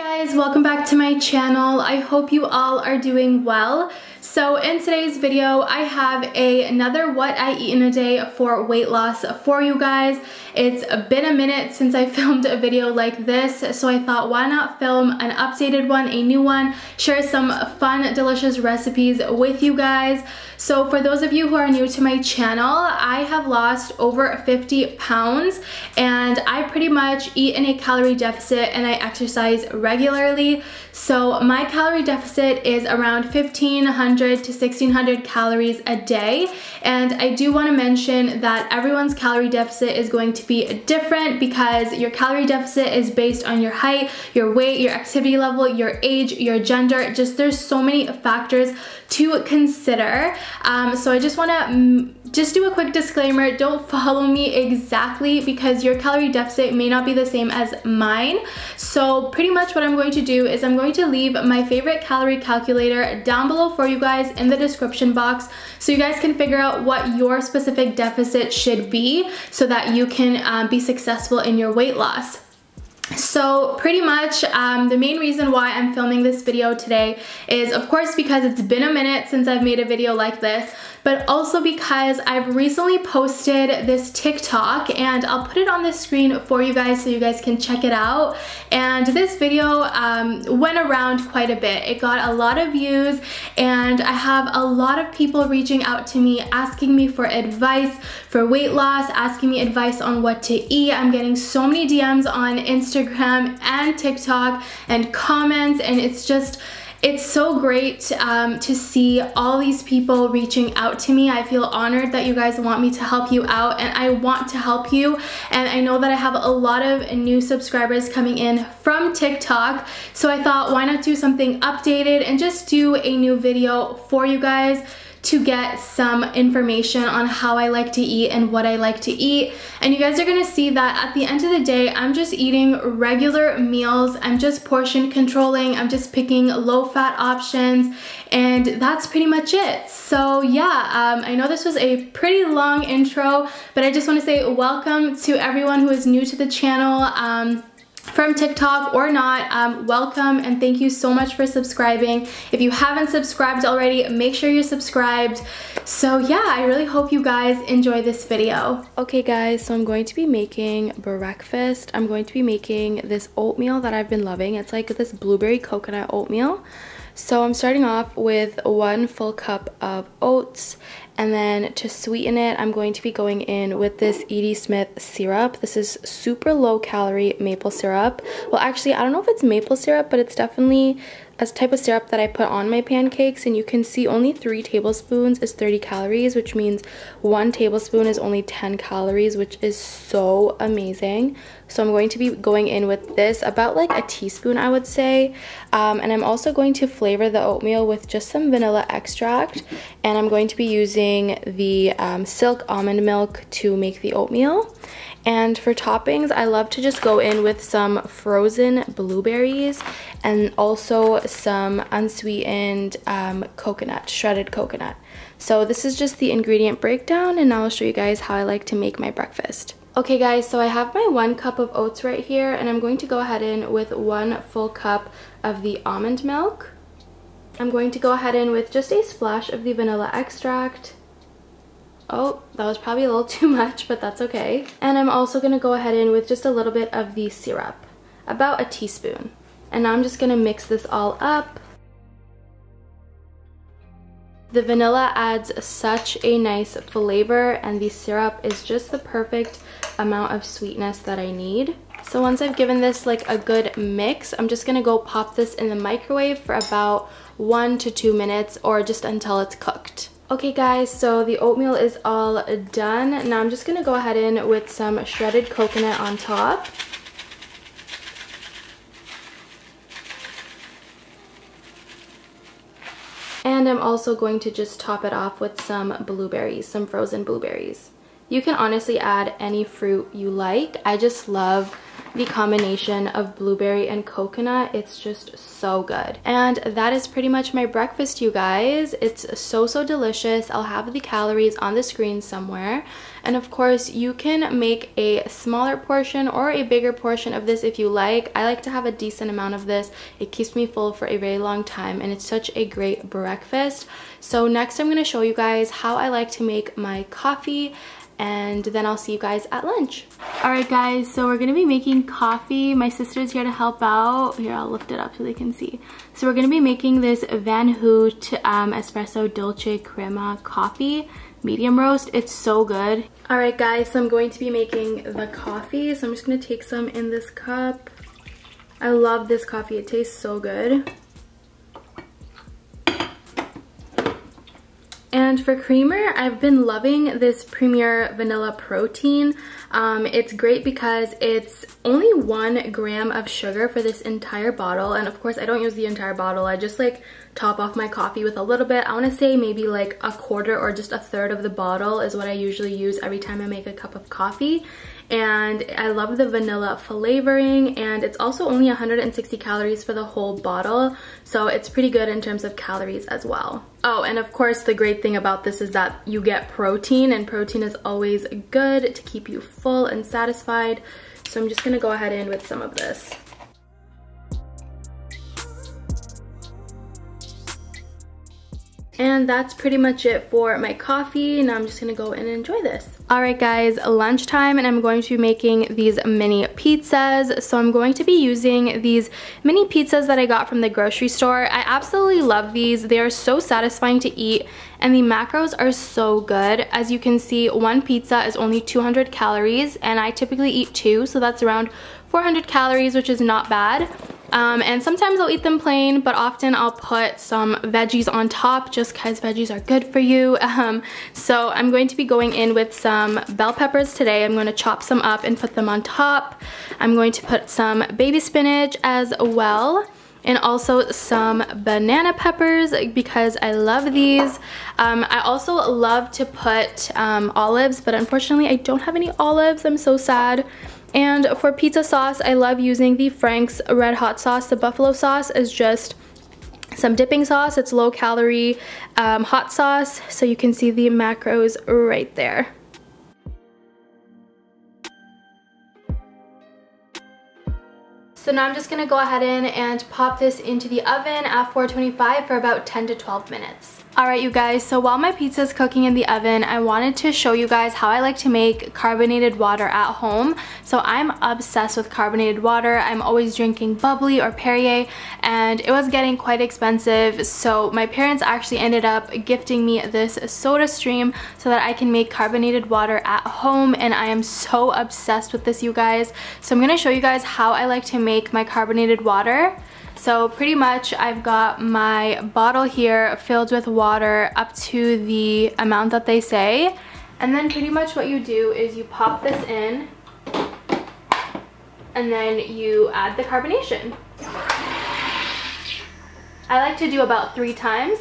Guys, welcome back to my channel. I hope you all are doing well. So in today's video, I have another what I eat in a day for weight loss for you guys. It's been a minute since I filmed a video like this, so I thought why not film an updated one, a new one, share some fun, delicious recipes with you guys. So for those of you who are new to my channel, I have lost over 50 pounds and I pretty much eat in a calorie deficit and I exercise regularly. So my calorie deficit is around 1500 to 1600 calories a day. And I do want to mention that everyone's calorie deficit is going to be different because your calorie deficit is based on your height, your weight, your activity level, your age, your gender. Just there's so many factors to consider. So I just want to just do a quick disclaimer. Don't follow me exactly because your calorie deficit may not be the same as mine. So pretty much what I'm going to do is I'm going to leave my favorite calorie calculator down below for you guys in the description box so you guys can figure out what your specific deficit should be so that you can be successful in your weight loss. So pretty much the main reason why I'm filming this video today is of course because it's been a minute since I've made a video like this, but also because I've recently posted this TikTok and I'll put it on the screen for you guys so you guys can check it out. And this video went around quite a bit. It got a lot of views and I have a lot of people reaching out to me asking me for advice for weight loss, asking me advice on what to eat. I'm getting so many DMs on Instagram and TikTok and comments, and it's so great to see all these people reaching out to me. I feel honored that you guys want me to help you out and I want to help you. And I know that I have a lot of new subscribers coming in from TikTok. So I thought why not do something updated and just do a new video for you guys to get some information on how I like to eat and what I like to eat. And you guys are gonna see that at the end of the day, I'm just eating regular meals. I'm just portion controlling. I'm just picking low fat options and that's pretty much it. So yeah, I know this was a pretty long intro, but I just wanna say welcome to everyone who is new to the channel. From TikTok or not, welcome and thank you so much for subscribing. If you haven't subscribed already, make sure you're subscribed. So yeah, I really hope you guys enjoy this video. Okay guys, so I'm going to be making breakfast. I'm going to be making this oatmeal that I've been loving. It's like this blueberry coconut oatmeal. So I'm starting off with 1 full cup of oats, and then to sweeten it, I'm going to be going in with this E.D. Smith syrup. This is super low calorie maple syrup. Well, actually, I don't know if it's maple syrup, but it's definitely a type of syrup that I put on my pancakes, and you can see only 3 tablespoons is 30 calories, which means 1 tablespoon is only 10 calories, which is so amazing. So I'm going to be going in with this, about like a teaspoon, I would say. And I'm also going to flavor the oatmeal with just some vanilla extract, and I'm going to be using the Silk almond milk to make the oatmeal. And for toppings, I love to just go in with some frozen blueberries and also some unsweetened coconut, shredded coconut. So this is just the ingredient breakdown, and now I'll show you guys how I like to make my breakfast. Okay guys, so I have my 1 cup of oats right here, and I'm going to go ahead in with 1 full cup of the almond milk. I'm going to go ahead in with just a splash of the vanilla extract. Oh, that was probably a little too much, but that's okay. And I'm also going to go ahead in with just a little bit of the syrup, about a teaspoon. And now I'm just going to mix this all up. The vanilla adds such a nice flavor, and the syrup is just the perfect amount of sweetness that I need. So once I've given this like a good mix, I'm just going to go pop this in the microwave for about 1 to 2 minutes, or just until it's cooked. Okay guys, so the oatmeal is all done. Now I'm just gonna go ahead in with some shredded coconut on top. And I'm also going to just top it off with some blueberries, some frozen blueberries. You can honestly add any fruit you like. I just love the combination of blueberry and coconut. It's just so good. And that is pretty much my breakfast, you guys. It's so delicious. I'll have the calories on the screen somewhere. And of course, you can make a smaller portion or a bigger portion of this if you like. I like to have a decent amount of this. It keeps me full for a very long time, and it's such a great breakfast. So next I'm going to show you guys how I like to make my coffee, and then I'll see you guys at lunch. Alright guys, so we're gonna be making coffee. My sister's here to help out. Here, I'll lift it up so they can see. So we're gonna be making this Van Hoot Espresso Dolce Crema coffee, medium roast. It's so good. Alright guys, so I'm going to be making the coffee. So I'm just gonna take some in this cup. I love this coffee, it tastes so good. And for creamer, I've been loving this Premier Vanilla Protein. It's great because it's only 1 gram of sugar for this entire bottle. And of course, I don't use the entire bottle. I just like top off my coffee with a little bit. I want to say maybe like a quarter or just a third of the bottle is what I usually use every time I make a cup of coffee. And I love the vanilla flavoring, and it's also only 160 calories for the whole bottle, so it's pretty good in terms of calories as well. Oh, and of course the great thing about this is that you get protein, and protein is always good to keep you full and satisfied. So I'm just gonna go ahead in with some of this. And that's pretty much it for my coffee. Now I'm just gonna go in and enjoy this. Alright guys, lunchtime, and I'm going to be making these mini pizzas. So I'm going to be using these mini pizzas that I got from the grocery store. I absolutely love these. They are so satisfying to eat, and the macros are so good. As you can see, 1 pizza is only 200 calories, and I typically eat 2, so that's around 400 calories, which is not bad. And sometimes I'll eat them plain, but often I'll put some veggies on top just because veggies are good for you. So I'm going to be going in with some bell peppers today. I'm going to chop some up and put them on top. I'm going to put some baby spinach as well, and also some banana peppers because I love these. I also love to put olives, but unfortunately I don't have any olives. I'm so sad. And for pizza sauce, I love using the Frank's Red Hot sauce. The buffalo sauce is just some dipping sauce. It's low calorie hot sauce, so you can see the macros right there. So now I'm just gonna go ahead in and pop this into the oven at 425 for about 10 to 12 minutes. Alright you guys, so while my pizza is cooking in the oven, I wanted to show you guys how I like to make carbonated water at home. So I'm obsessed with carbonated water. I'm always drinking bubbly or Perrier, and it was getting quite expensive. So my parents actually ended up gifting me this SodaStream so that I can make carbonated water at home, and I am so obsessed with this, you guys. So I'm going to show you guys how I like to make my carbonated water. So pretty much I've got my bottle here filled with water up to the amount that they say. And then pretty much what you do is you pop this in and then you add the carbonation. I like to do about 3 times.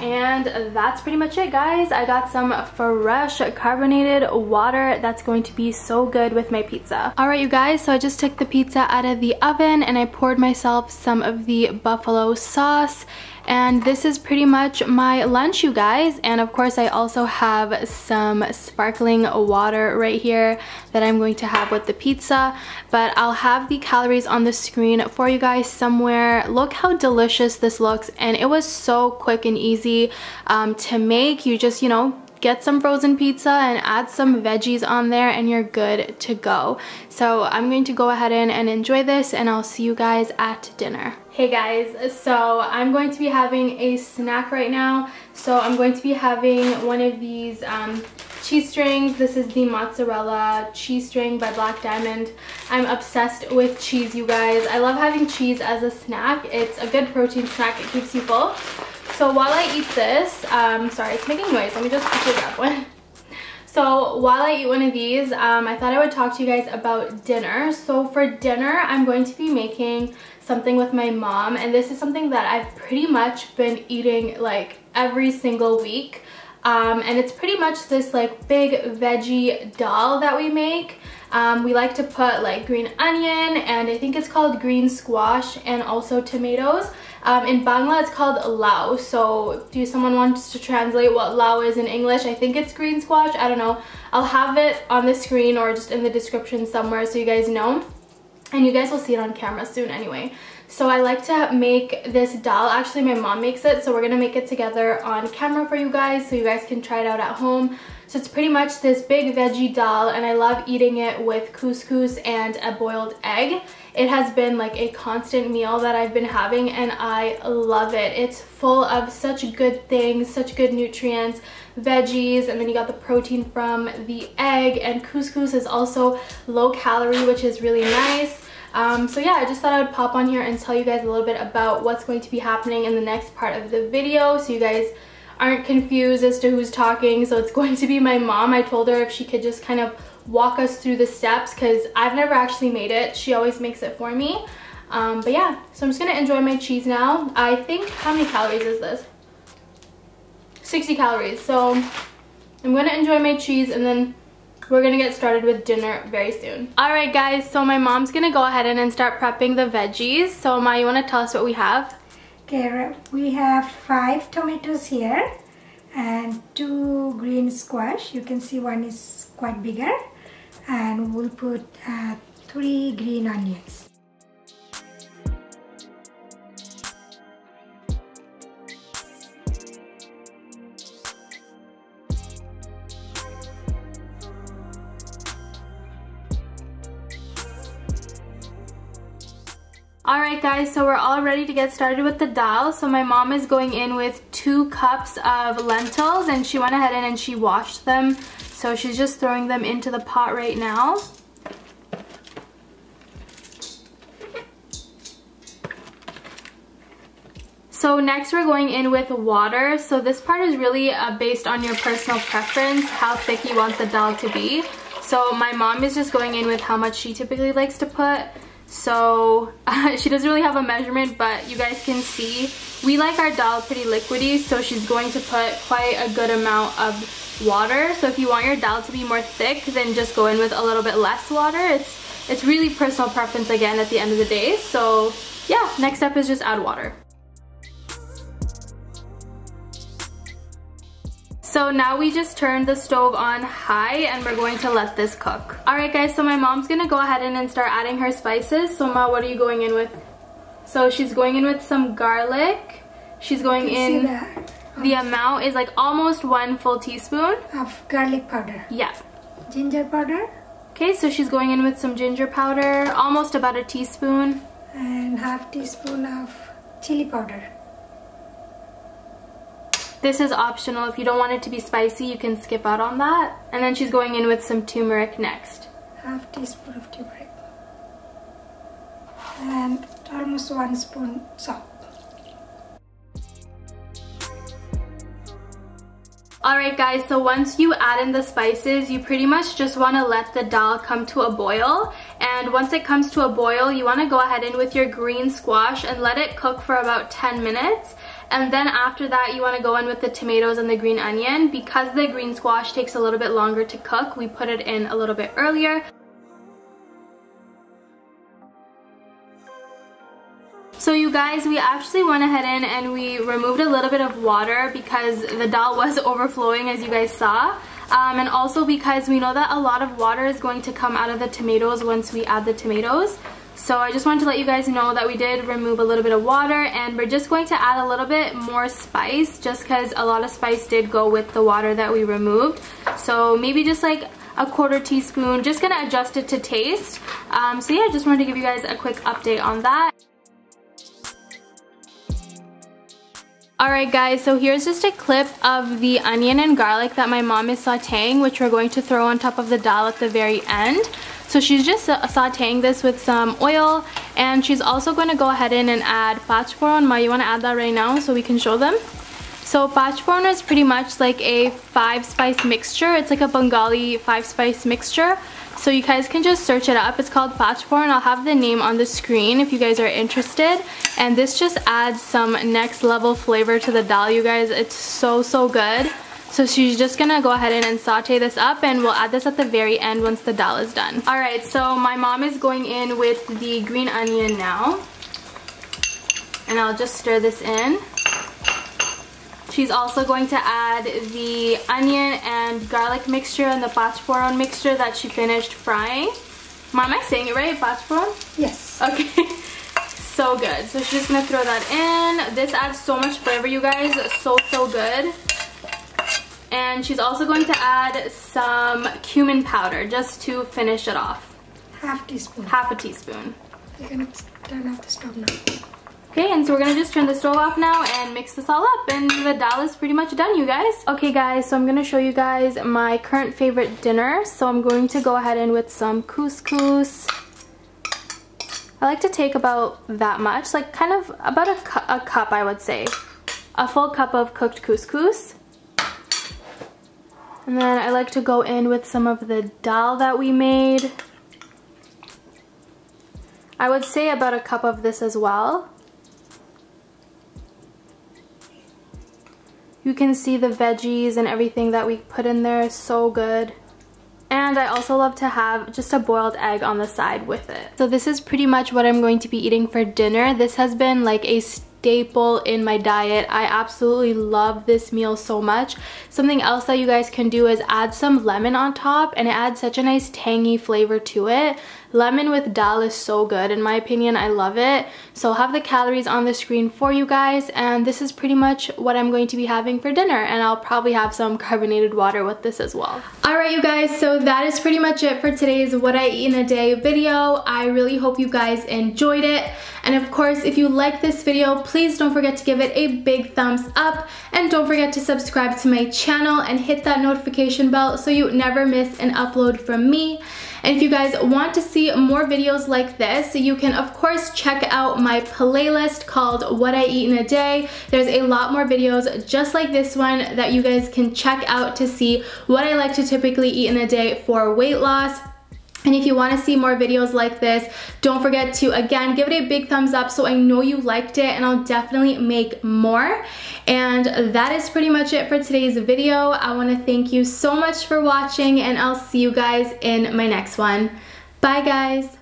And that's pretty much it, guys. I got some fresh carbonated water that's going to be so good with my pizza. Alright you guys, so I just took the pizza out of the oven and I poured myself some of the buffalo sauce. And this is pretty much my lunch, you guys. And of course I also have some sparkling water right here that I'm going to have with the pizza. But I'll have the calories on the screen for you guys somewhere. Look how delicious this looks, and it was so quick and easy to make. You just, you know, get some frozen pizza and add some veggies on there and you're good to go. So I'm going to go ahead and enjoy this, and I'll see you guys at dinner. Hey guys, so I'm going to be having a snack right now. So I'm going to be having one of these cheese strings. This is the mozzarella cheese string by Black Diamond. I'm obsessed with cheese, you guys. I love having cheese as a snack. It's a good protein snack. It keeps you full. So while I eat this, sorry, it's making noise. Let me just quickly grab one. So while I eat one of these, I thought I would talk to you guys about dinner. So for dinner, I'm going to be making something with my mom, and this is something that I've pretty much been eating like every single week. And it's pretty much this like big veggie dal that we make. We like to put like green onion, and I think it's called green squash, and also tomatoes. In Bangla it's called lao. So if someone wants to translate what lao is in English, I think it's green squash. I don't know. I'll have it on the screen or just in the description somewhere so you guys know. And you guys will see it on camera soon anyway. So I like to make this dal. Actually, my mom makes it, so we're gonna make it together on camera for you guys so you guys can try it out at home. So it's pretty much this big veggie dal, and I love eating it with couscous and a boiled egg. It has been like a constant meal that I've been having, and I love it. It's full of such good things, such good nutrients, veggies, and then you got the protein from the egg, and couscous is also low calorie, which is really nice. So yeah, I just thought I would pop on here and tell you guys a little bit about what's going to be happening in the next part of the video so you guys aren't confused as to who's talking. So it's going to be my mom. I told her if she could just kind of walk us through the steps because I've never actually made it. She always makes it for me. But yeah, so I'm just gonna enjoy my cheese now. I think, how many calories is this? 60 calories. So I'm gonna enjoy my cheese, and then we're gonna get started with dinner very soon. Alright guys, so my mom's gonna go ahead and start prepping the veggies. So Ma, you wanna tell us what we have? Okay, we have 5 tomatoes here and 2 green squash. You can see one is quite bigger, and we'll put 3 green onions. Alright guys, so we're all ready to get started with the dal. So my mom is going in with 2 cups of lentils, and she went ahead and she washed them. So she's just throwing them into the pot right now. So next we're going in with water. So this part is really based on your personal preference, how thick you want the dal to be. So my mom is just going in with how much she typically likes to put. So she doesn't really have a measurement, but you guys can see we like our dal pretty liquidy, so she's going to put quite a good amount of water. So if you want your dal to be more thick, then just go in with a little bit less water. It's really personal preference again at the end of the day. So yeah, next step is just add water. So now we just turned the stove on high, and we're going to let this cook. Alright guys, so my mom's gonna go ahead and start adding her spices. So Ma, what are you going in with? So she's going in with some garlic. She's going in, the amount is like almost 1 full teaspoon. Of garlic powder. Yeah. Ginger powder. Okay, so she's going in with some ginger powder, almost about a teaspoon. And half teaspoon of chili powder. This is optional. If you don't want it to be spicy, you can skip out on that. And then she's going in with some turmeric next. Half teaspoon of turmeric. And almost 1 spoon salt. Alright guys, so once you add in the spices, you pretty much just want to let the dal come to a boil. And once it comes to a boil, you want to go ahead in with your green squash and let it cook for about 10 minutes. And then after that, you want to go in with the tomatoes and the green onion. Because the green squash takes a little bit longer to cook, we put it in a little bit earlier. So you guys, we actually went ahead and we removed a little bit of water because the dal was overflowing, as you guys saw. And also because we know that a lot of water is going to come out of the tomatoes once we add the tomatoes. So I just wanted to let you guys know that we did remove a little bit of water, and we're just going to add a little bit more spice just because a lot of spice did go with the water that we removed. So maybe just like a 1/4 teaspoon, just gonna adjust it to taste. So yeah, just wanted to give you guys a quick update on that. Alright guys, so here's just a clip of the onion and garlic that my mom is sauteing, which we're going to throw on top of the dal at the very end. So she's just sauteing this with some oil, and she's also going to go ahead and add pachforon. Ma, you want to add that right now so we can show them? So Pachforon is pretty much like a 5-spice mixture. It's like a Bengali 5-spice mixture. So you guys can just search it up. It's called Pachforon. I'll have the name on the screen if you guys are interested. And this just adds some next level flavor to the dal, you guys. It's so good. So she's just gonna go ahead and saute this up, and we'll add this at the very end once the dal is done. Alright, so my mom is going in with the green onion now. And I'll just stir this in. She's also going to add the onion and garlic mixture and the Pachforon mixture that she finished frying. Am I saying it right? Pachforon? Yes. Okay. So good. So she's just going to throw that in. This adds so much flavor, you guys. So good. And she's also going to add some cumin powder just to finish it off. Half teaspoon. Half a teaspoon. You can turn off the stove now. Okay, and so we're gonna just turn the stove off now and mix this all up, and the dal is pretty much done, you guys. Okay guys, so I'm gonna show you guys my current favorite dinner. So I'm going to go ahead in with some couscous. I like to take about that much, like kind of about a cup, I would say. A full cup of cooked couscous. And then I like to go in with some of the dal that we made. I would say about a cup of this as well. You can see the veggies and everything that we put in there, so good. And I also love to have just a boiled egg on the side with it. So this is pretty much what I'm going to be eating for dinner. This has been like a staple in my diet. I absolutely love this meal so much. Something else that you guys can do is add some lemon on top, and it adds such a nice tangy flavor to it. Lemon with dal is so good in my opinion. I love it. So I'll have the calories on the screen for you guys, and this is pretty much what I'm going to be having for dinner, and I'll probably have some carbonated water with this as well. Alright you guys, so that is pretty much it for today's What I Eat in a Day video. I really hope you guys enjoyed it, and of course if you like this video, please don't forget to give it a big thumbs up, and don't forget to subscribe to my channel and hit that notification bell so you never miss an upload from me. And if you guys want to see more videos like this, you can of course check out my playlist called What I Eat in a Day. There's a lot more videos just like this one that you guys can check out to see what I like to typically eat in a day for weight loss. And if you want to see more videos like this, don't forget to, again, give it a big thumbs up so I know you liked it, and I'll definitely make more. And that is pretty much it for today's video. I want to thank you so much for watching, and I'll see you guys in my next one. Bye, guys.